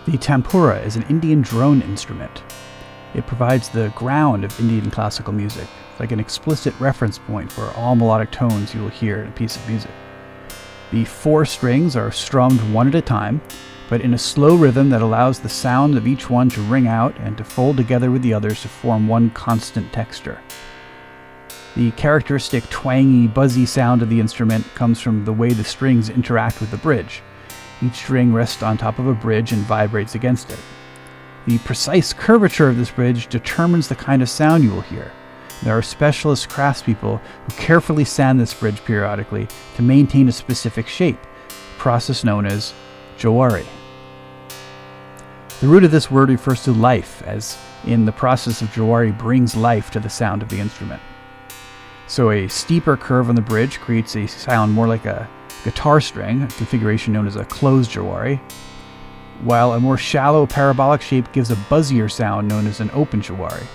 The Tanpura is an Indian drone instrument. It provides the ground of Indian classical music, like an explicit reference point for all melodic tones you will hear in a piece of music. The 4 strings are strummed one at a time, but in a slow rhythm that allows the sound of each one to ring out and to fold together with the others to form one constant texture. The characteristic twangy, buzzy sound of the instrument comes from the way the strings interact with the bridge. Each string rests on top of a bridge and vibrates against it. The precise curvature of this bridge determines the kind of sound you will hear. There are specialist craftspeople who carefully sand this bridge periodically to maintain a specific shape, a process known as Jawari. The root of this word refers to life, as in the process of Jawari brings life to the sound of the instrument. So a steeper curve on the bridge creates a sound more like a guitar string, a configuration known as a closed Jawari, while a more shallow parabolic shape gives a buzzier sound known as an open Jawari.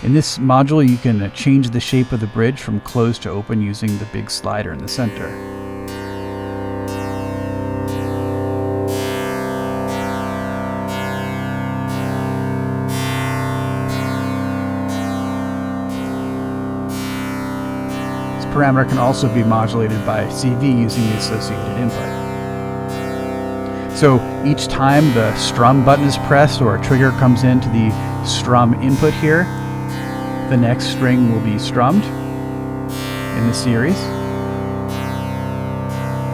In this module, you can change the shape of the bridge from closed to open using the big slider in the center. Parameter can also be modulated by CV using the associated input. So each time the strum button is pressed or a trigger comes into the strum input here, the next string will be strummed in the series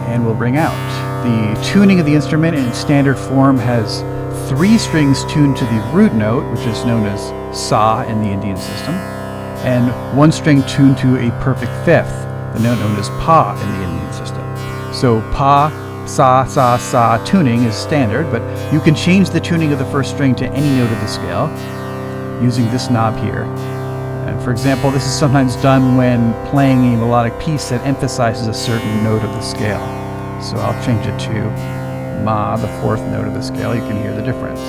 and will ring out. The tuning of the instrument in its standard form has 3 strings tuned to the root note, which is known as Sa in the Indian system, and 1 string tuned to a perfect 5th, the note known as Pa in the Indian system. So Pa, Sa, Sa, Sa tuning is standard, but you can change the tuning of the first string to any note of the scale using this knob here. And for example, this is sometimes done when playing a melodic piece that emphasizes a certain note of the scale. So I'll change it to Ma, the 4th note of the scale. You can hear the difference.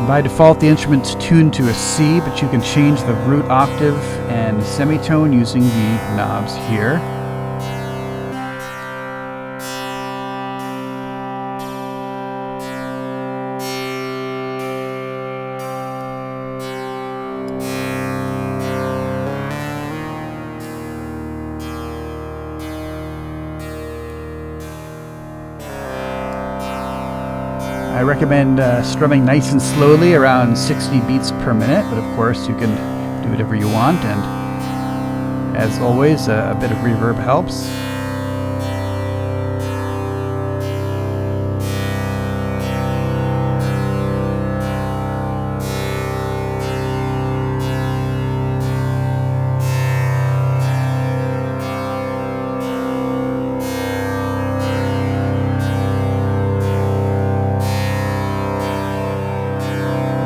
By default, the instrument's tuned to a C, but you can change the root octave and semitone using the knobs here. I recommend strumming nice and slowly, around 60 beats per minute, but of course you can do whatever you want, and as always, a bit of reverb helps.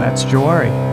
That's Jawari.